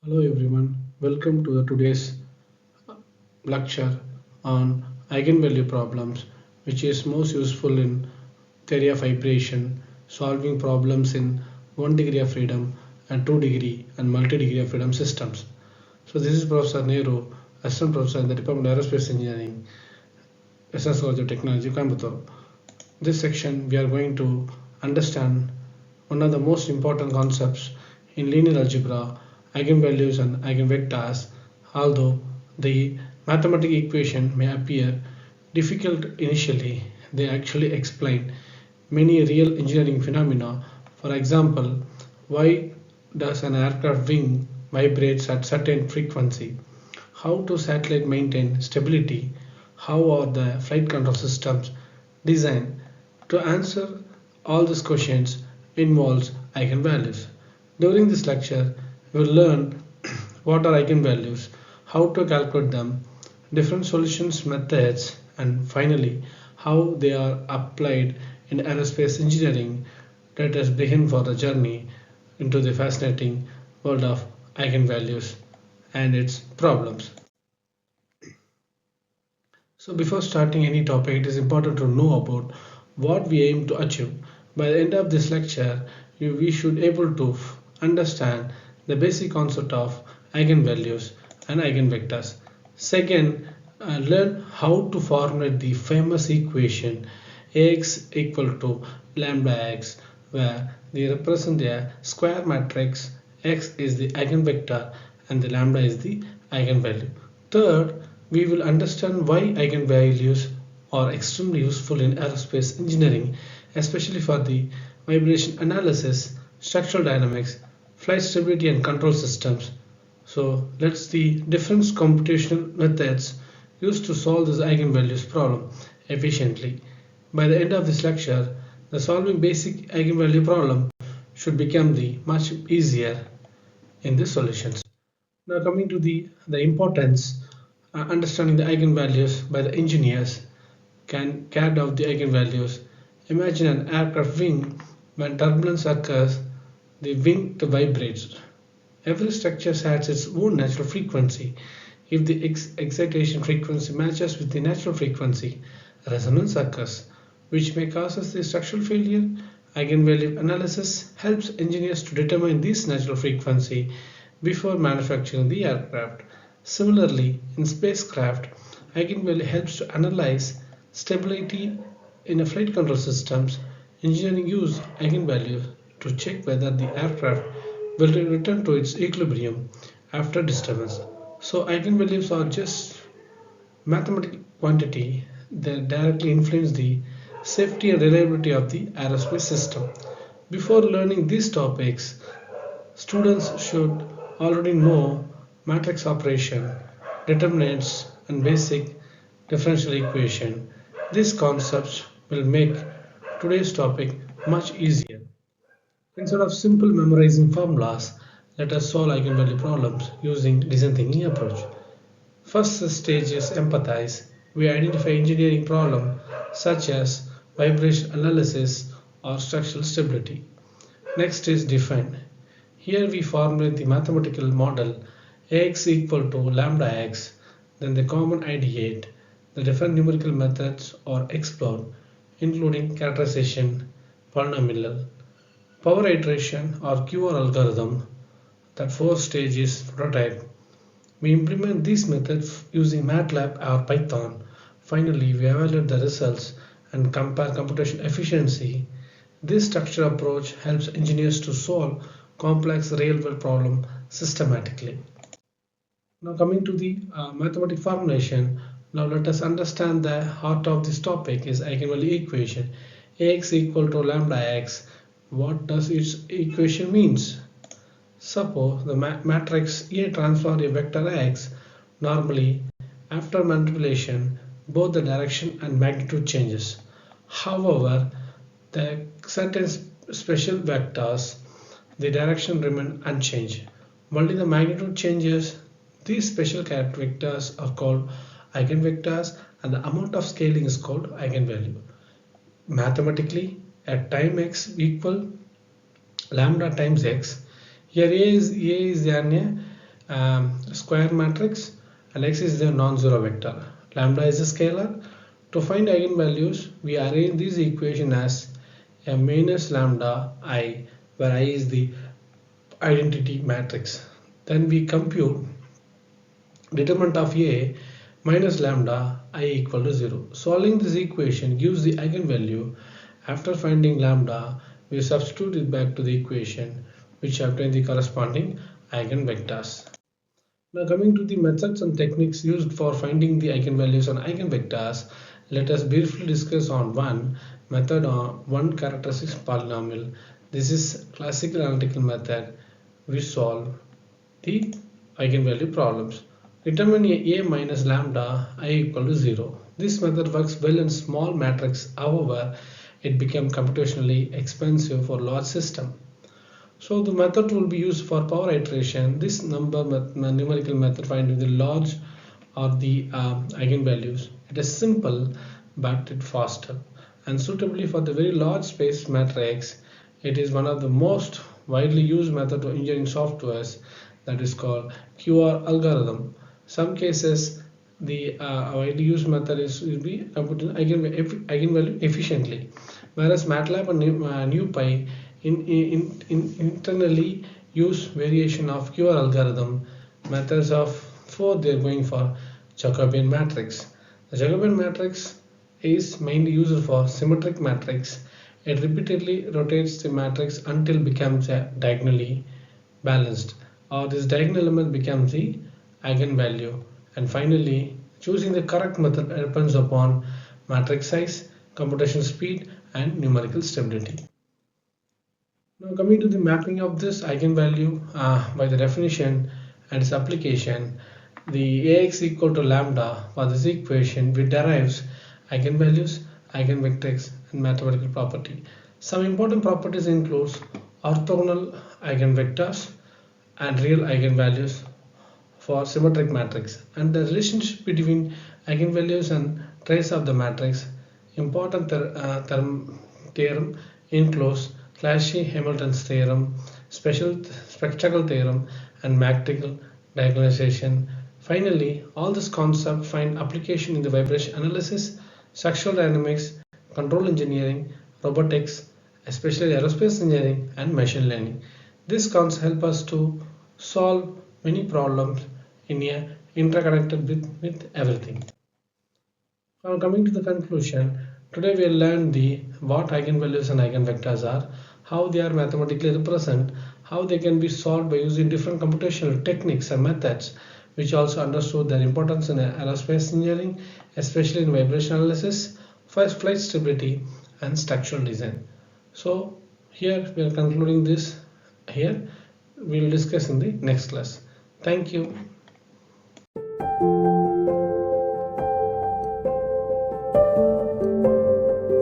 Hello everyone, welcome to today's lecture on eigenvalue problems, which is most useful in theory of vibration, solving problems in 1 degree of freedom and 2 degree and multi-degree of freedom systems. So this is Professor Nehru, Assistant Professor in the Department of Aerospace Engineering, SNS College of Technology, Coimbatore. This section we are going to understand one of the most important concepts in linear algebra, eigenvalues and eigenvectors. Although the mathematical equation may appear difficult initially, they actually explain many real engineering phenomena. For example, why does an aircraft wing vibrates at certain frequency? How do satellites maintain stability? How are the flight control systems designed? To answer all these questions involves eigenvalues. During this lecture, we will learn what are eigenvalues, how to calculate them, different solutions methods, and finally how they are applied in aerospace engineering. Let us begin for the journey into the fascinating world of eigenvalues and its problems. So before starting any topic, it is important to know about what we aim to achieve. By the end of this lecture, we should able to understand the basic concept of eigenvalues and eigenvectors. Second, learn how to formulate the famous equation Ax equal to lambda x, where they represent a square matrix. X is the eigenvector and the lambda is the eigenvalue. Third, we will understand why eigenvalues are extremely useful in aerospace engineering, especially for the vibration analysis, structural dynamics, flight stability and control systems. So let's see different computational methods used to solve this eigenvalues problem efficiently. By the end of this lecture, the solving basic eigenvalue problem should become the much easier in the solutions. Now coming to the importance, understanding the eigenvalues by the engineers can carry out the eigenvalues. Imagine an aircraft wing. When turbulence occurs, the wing vibrates. Every structure has its own natural frequency. If the excitation frequency matches with the natural frequency, resonance occurs, which may cause the structural failure. Eigenvalue analysis helps engineers to determine this natural frequency before manufacturing the aircraft. Similarly, in spacecraft, eigenvalue helps to analyze stability in a flight control systems. Engineering use eigenvalues to check whether the aircraft will return to its equilibrium after disturbance. So eigenvalues are just mathematical quantity that directly influence the safety and reliability of the aerospace system. Before learning these topics, students should already know matrix operation, determinants, and basic differential equation. These concepts will make today's topic much easier. Instead of simple memorizing formulas, let us solve eigenvalue problems using design thinking approach. First stage is empathize. We identify engineering problem such as vibration analysis or structural stability. Next is define. Here we formulate the mathematical model Ax equal to lambda x, then the common ideate. The different numerical methods are explored, including characterization, polynomial, power iteration or QR algorithm. That fourth stage is prototype. We implement these methods using MATLAB or Python. Finally, we evaluate the results and compare computational efficiency. This structured approach helps engineers to solve complex real-world problems systematically. Now coming to the mathematical formulation, now let us understand the heart of this topic is eigenvalue equation. Ax equal to lambda x. What does its equation means? Suppose the matrix A transforms a vector x. Normally, after manipulation, both the direction and magnitude changes. However, the certain special vectors, the direction remain unchanged. Only the magnitude changes. These special character vectors are called eigenvectors and the amount of scaling is called eigenvalue. Mathematically, at time x equal lambda times x. Here A is an square matrix, and x is the non-zero vector. Lambda is a scalar. To find eigenvalues, we arrange this equation as a minus lambda I, where I is the identity matrix. Then we compute determinant of A minus lambda I equal to 0. Solving this equation gives the eigenvalue. After finding lambda, we substitute it back to the equation, which obtains the corresponding eigenvectors. Now coming to the methods and techniques used for finding the eigenvalues and eigenvectors, let us briefly discuss on one method on one characteristic polynomial. This is classical analytical method. We solve the eigenvalue problems. Determine A minus lambda I equal to 0. This method works well in small matrix, however, it became computationally expensive for large system. So the method will be used for power iteration. This numerical method finding the large or the eigenvalues. It is simple but it faster and suitably for the very large space matrix. It is one of the most widely used method of engineering softwares, that is called QR algorithm. Some cases the widely used method will be computing eigenvalue efficiently, whereas MATLAB and NumPy internally use variation of QR algorithm methods of for they're going for Jacobian matrix. The Jacobian matrix is mainly used for symmetric matrix. It repeatedly rotates the matrix until it becomes diagonally balanced, or this diagonal element becomes the eigenvalue. And finally, choosing the correct method depends upon matrix size, computational speed, and numerical stability. Now coming to the mapping of this eigenvalue by the definition and its application, the Ax equal to lambda for this equation which derives eigenvalues, eigenvectors, and mathematical property. Some important properties include orthogonal eigenvectors and real eigenvalues for symmetric matrix, and the relationship between eigenvalues and trace of the matrix. Important theorem includes Cauchy-Hamilton's theorem, spectacle theorem, and mathematical diagonalization. Finally, all this concept find application in the vibration analysis, structural dynamics, control engineering, robotics, especially aerospace engineering, and machine learning. This concept help us to solve many problems in a interconnected with everything. Now coming to the conclusion, today we learned the what eigenvalues and eigenvectors are, how they are mathematically represented, how they can be solved by using different computational techniques and methods, which also understood their importance in aerospace engineering, especially in vibration analysis, flight stability, and structural design. So here we are concluding this here. We will discuss in the next class. Thank you.